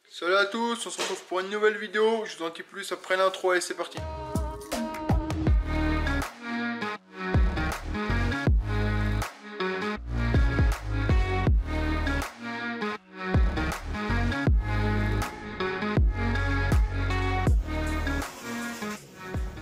Salut à tous, on se retrouve pour une nouvelle vidéo. Je vous en dis plus après l'intro et c'est parti.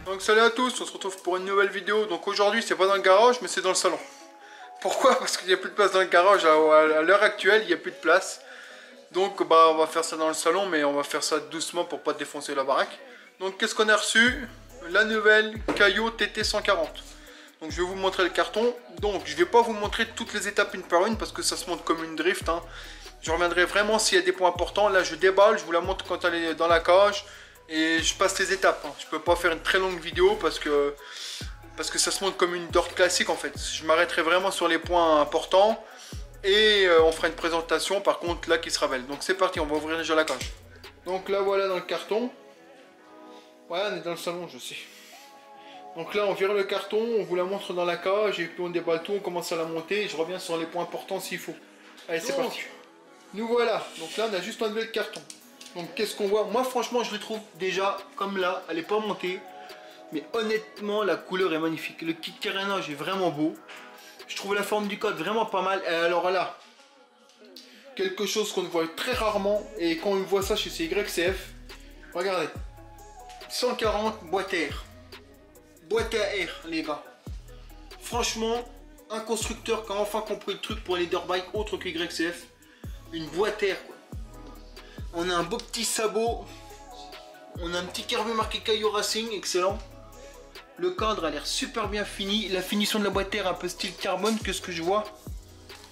Donc salut à tous, on se retrouve pour une nouvelle vidéo. Donc aujourd'hui c'est pas dans le garage mais c'est dans le salon. Pourquoi? Parce qu'il n'y a plus de place dans le garage. À l'heure actuelle il n'y a plus de place. Donc bah on va faire ça dans le salon, mais on va faire ça doucement pour pas défoncer la baraque. Donc qu'est-ce qu'on a reçu? La nouvelle Caillot TT140. Donc je vais vous montrer le carton. Donc je vais pas vous montrer toutes les étapes une par une parce que ça se monte comme une drift, hein. Je reviendrai vraiment s'il y a des points importants. Là je déballe, je vous la montre quand elle est dans la cage. Et je passe les étapes, hein. Je peux pas faire une très longue vidéo parce que ça se monte comme une Dort classique en fait. Je m'arrêterai vraiment sur les points importants. Et on fera une présentation par contre là qui se révèle. Donc c'est parti, on va ouvrir déjà la cage. Donc là voilà dans le carton. Ouais, on est dans le salon, je sais. Donc là on vire le carton, on vous la montre dans la cage et puis on déballe tout, on commence à la monter et je reviens sur les points importants s'il faut. Allez, c'est parti. Nous voilà. Donc là on a juste enlevé le carton. Donc qu'est-ce qu'on voit? Moi franchement je le trouve déjà comme là, elle n'est pas montée. Mais honnêtement la couleur est magnifique. Le kit carénage est vraiment beau. Je trouve la forme du code vraiment pas mal. Et alors là, quelque chose qu'on voit très rarement. Et quand on voit ça chez ces YCF, regardez. 140 boîte à air. Boîte à air, les gars. Franchement, un constructeur qui a enfin compris le truc pour les dirt bikes autre que YCF. Une boîte à air, quoi. On a un beau petit sabot. On a un petit carbu marqué Caillot Racing, excellent. Le cadre a l'air super bien fini. La finition de la boîte à air un peu style carbone que ce que je vois.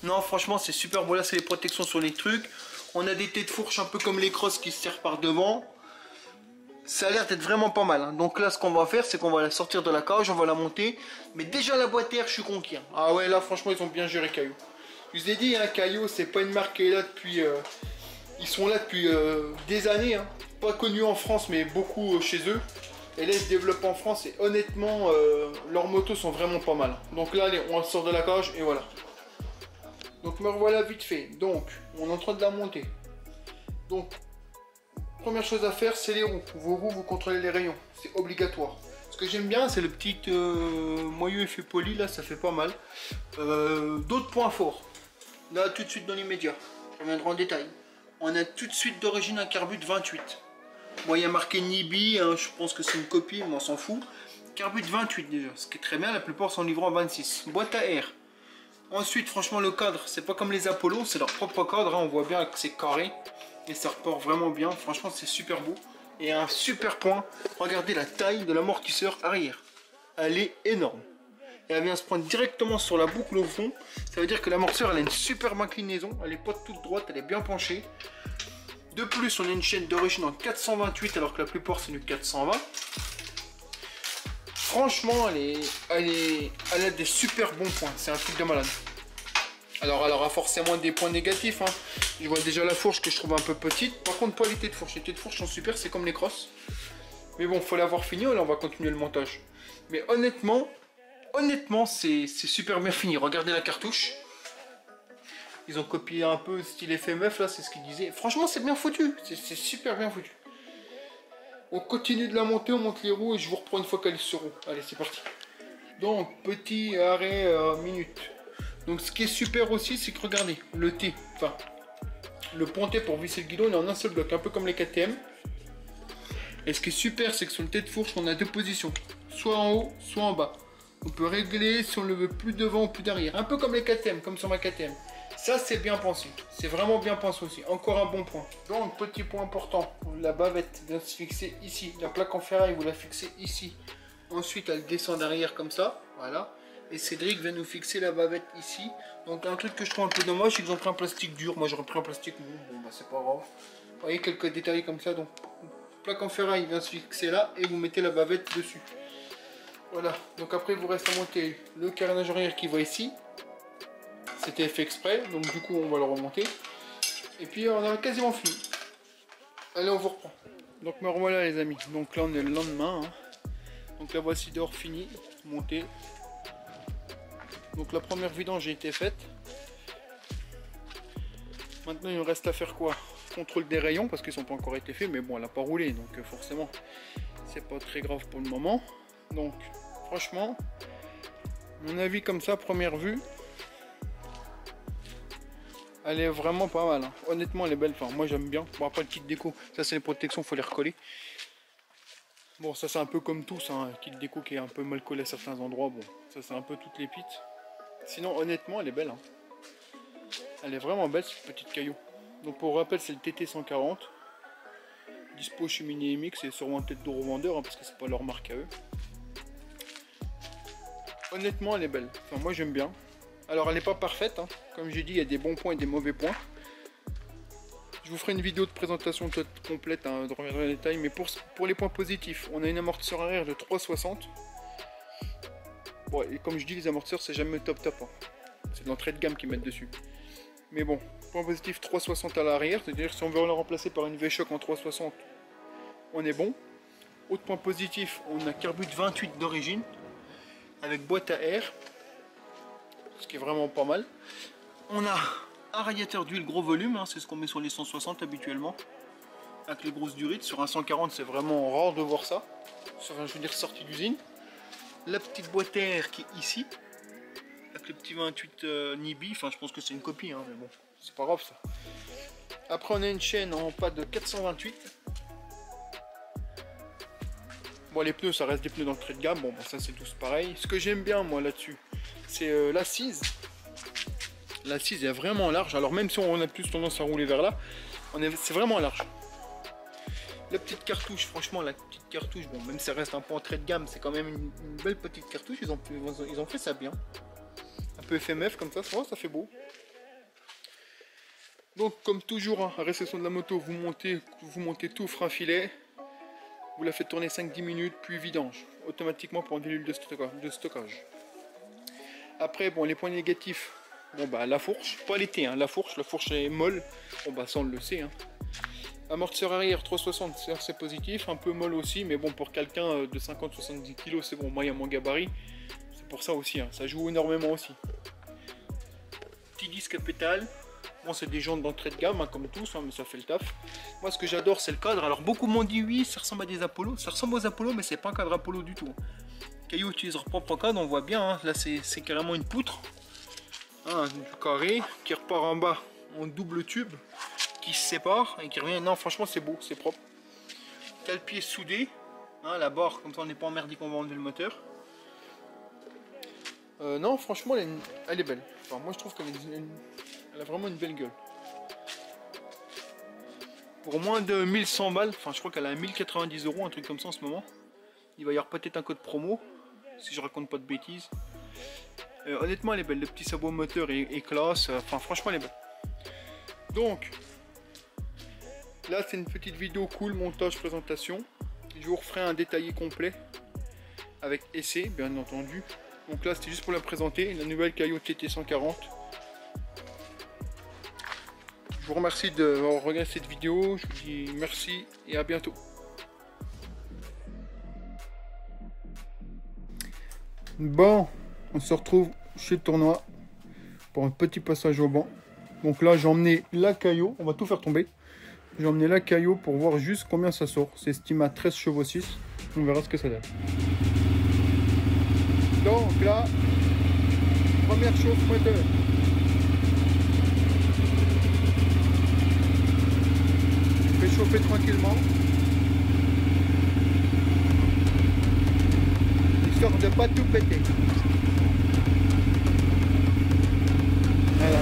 Non franchement c'est super beau. Là c'est les protections sur les trucs. On a des têtes de fourche un peu comme les crosses qui se serrent par devant. Ça a l'air d'être vraiment pas mal, hein. Donc là ce qu'on va faire c'est qu'on va la sortir de la cage. On va la monter. Mais déjà la boîte à air je suis conquis. Ah ouais là franchement ils ont bien géré Caillot. Je vous ai dit hein, Caillot c'est pas une marque qui est là depuis... ils sont là depuis des années, hein. Pas connus en France mais beaucoup chez eux. Et là ils se développent en France et honnêtement leurs motos sont vraiment pas mal. Donc là allez, on sort de la cage et voilà. Donc me revoilà vite fait. Donc on est en train de la monter. Donc première chose à faire c'est les roues. Vos roues vous contrôlez les rayons. C'est obligatoire. Ce que j'aime bien c'est le petit moyeu effet poli là, ça fait pas mal. D'autres points forts. Là tout de suite dans l'immédiat. Je reviendrai en détail. On a tout de suite d'origine un carbu de 28. Bon, il y a marqué Nibi, hein, je pense que c'est une copie, mais on s'en fout. Carbu de 28 déjà, ce qui est très bien, la plupart sont livrés en 26. Boîte à air. Ensuite, franchement, le cadre, c'est pas comme les Apollo, c'est leur propre cadre, hein, on voit bien que c'est carré. Et ça repart vraiment bien, franchement, c'est super beau. Et un super point, regardez la taille de l'amortisseur arrière. Elle est énorme. Et elle vient se prendre directement sur la boucle au fond. Ça veut dire que l'amortisseur, elle a une superbe inclinaison, elle est pas toute droite, elle est bien penchée. De plus, on a une chaîne d'origine en 428 alors que la plupart c'est du 420. Franchement, elle a des super bons points. C'est un truc de malade. Alors, elle aura forcément des points négatifs, hein. Je vois déjà la fourche que je trouve un peu petite. Par contre, pas les têtes de fourche. Les têtes de fourche sont super, c'est comme les crosses. Mais bon, faut l'avoir fini. Là, on va continuer le montage. Mais honnêtement, c'est super bien fini. Regardez la cartouche. Ils ont copié un peu style FMF là, c'est ce qu'ils disaient. Franchement c'est bien foutu, c'est super bien foutu. On continue de la monter, on monte les roues et je vous reprends une fois qu'elle est sur roue. Allez c'est parti. Donc petit arrêt minute. Donc ce qui est super aussi c'est que regardez, le T, enfin le pontet pour visser le guidon il est en un seul bloc, un peu comme les KTM. Et ce qui est super c'est que sur le tête de fourche on a deux positions, soit en haut, soit en bas. On peut régler si on le veut plus devant ou plus derrière, un peu comme les KTM, comme sur ma KTM. Ça c'est bien pensé, c'est vraiment bien pensé aussi, encore un bon point. Donc petit point important, la bavette vient se fixer ici, la plaque en ferraille vous la fixez ici. Ensuite elle descend derrière comme ça, voilà. Et Cédric vient nous fixer la bavette ici. Donc un truc que je trouve un peu dommage, c'est qu'ils ont pris un plastique dur, moi j'aurais pris un plastique mou, bon bah c'est pas grave. Vous voyez quelques détails comme ça, donc plaque en ferraille vient se fixer là et vous mettez la bavette dessus. Voilà, donc après il vous reste à monter le carénage arrière qui va ici. C'était fait exprès, donc du coup on va le remonter. Et puis on a quasiment fini. Allez on vous reprend. Donc me revoilà les amis. Donc là on est le lendemain, hein. Donc la voici dehors finie, montée. Donc la première vidange a été faite. Maintenant il me reste à faire quoi? Contrôle des rayons parce qu'ils n'ont pas encore été faits, mais bon elle n'a pas roulé donc forcément c'est pas très grave pour le moment. Donc franchement, mon avis comme ça, première vue, elle est vraiment pas mal, hein. Honnêtement elle est belle, enfin moi j'aime bien. Bon après le kit déco, ça c'est les protections, faut les recoller. Bon ça c'est un peu comme tous, hein, un kit déco qui est un peu mal collé à certains endroits, bon ça c'est un peu toutes les pites. Sinon honnêtement elle est belle, hein. Elle est vraiment belle cette petite caillou. Donc pour rappel c'est le TT 140. Dispo chez Mini MX et sûrement peut-être de revendeurs, hein, parce que c'est pas leur marque à eux. Honnêtement elle est belle, enfin moi j'aime bien. Alors elle n'est pas parfaite, hein. Comme j'ai dit il y a des bons points et des mauvais points. Je vous ferai une vidéo de présentation complète, hein, de revenir dans les détails, mais pour les points positifs, on a une amortisseur arrière de 3,60. Bon, et comme je dis les amortisseurs c'est jamais top, hein. C'est de l'entrée de gamme qu'ils mettent dessus. Mais bon, point positif 3,60 à l'arrière, c'est-à-dire si on veut le remplacer par une V-Shock en 3,60, on est bon. Autre point positif, on a carbut 28 d'origine, avec boîte à air, ce qui est vraiment pas mal. On a un radiateur d'huile gros volume, hein, c'est ce qu'on met sur les 160 habituellement, avec les grosses durites. Sur un 140 c'est vraiment rare de voir ça, sur un, je veux dire, sortie d'usine. La petite boîte à air qui est ici, avec le petit 28 Nibi, enfin je pense que c'est une copie, hein, mais bon, c'est pas grave ça. Après on a une chaîne en pâte de 428. Bon les pneus ça reste des pneus d'entrée de gamme, bon ça c'est tous pareil. Ce que j'aime bien moi là-dessus, c'est l'assise. L'assise est vraiment large, alors même si on a plus tendance à rouler vers là, c'est vraiment large. La petite cartouche, franchement la petite cartouche, bon même si ça reste un peu entrée de gamme, c'est quand même une belle petite cartouche, ils ont fait ça bien. Un peu FMF comme ça fait beau. Donc comme toujours, hein, à réception de la moto, vous montez tout frein filet, vous la faites tourner 5-10 minutes, puis vidange, automatiquement pour un délai de stockage. Après, bon les points négatifs, bon bah la fourche, pas l'été, hein, la fourche est molle, bon bah ça on le sait, hein. Amortisseur arrière 360, c'est positif, un peu molle aussi, mais bon pour quelqu'un de 50-70 kg c'est bon, moi il y a mon gabarit, c'est pour ça aussi, hein, ça joue énormément aussi. Petit disque à pétales, bon c'est des jantes d'entrée de gamme, hein, comme tous, hein, mais ça fait le taf. Moi ce que j'adore c'est le cadre, alors beaucoup m'ont dit oui ça ressemble à des Apollo, ça ressemble aux Apollo mais c'est pas un cadre Apollo du tout. Caillou utilise leur propre cadre, on voit bien, hein, là c'est carrément une poutre, hein, du carré, qui repart en bas en double tube, qui se sépare et qui revient. Non franchement c'est beau, c'est propre. Cale-pied soudé, hein, la barre comme ça on n'est pas emmerdé qu'on va enlever le moteur. Non franchement elle est belle, enfin, moi je trouve qu'elle a vraiment une belle gueule. Pour moins de 1100 balles, enfin je crois qu'elle a 1090 €, un truc comme ça en ce moment. Il va y avoir peut-être un code promo, si je raconte pas de bêtises. Honnêtement elle est belle, le petit sabot moteur est classe, enfin franchement elle est belle. Donc là c'est une petite vidéo cool, montage, présentation. Je vous referai un détaillé complet avec essai bien entendu. Donc là c'était juste pour la présenter, la nouvelle Caillou TT 140. Je vous remercie d'avoir regardé cette vidéo, je vous dis merci et à bientôt. Bon, on se retrouve chez le tournoi pour un petit passage au banc. Donc là j'ai emmené la Caillou, on va tout faire tomber. J'ai emmené la Caillou pour voir juste combien ça sort. C'est estimé à 13 chevaux 6. On verra ce que ça donne. Donc là, première chauffe moteur. Je vais chauffer tranquillement. Histoire de pas tout péter. Voilà.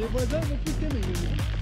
Les voisins vont plus t'aimer.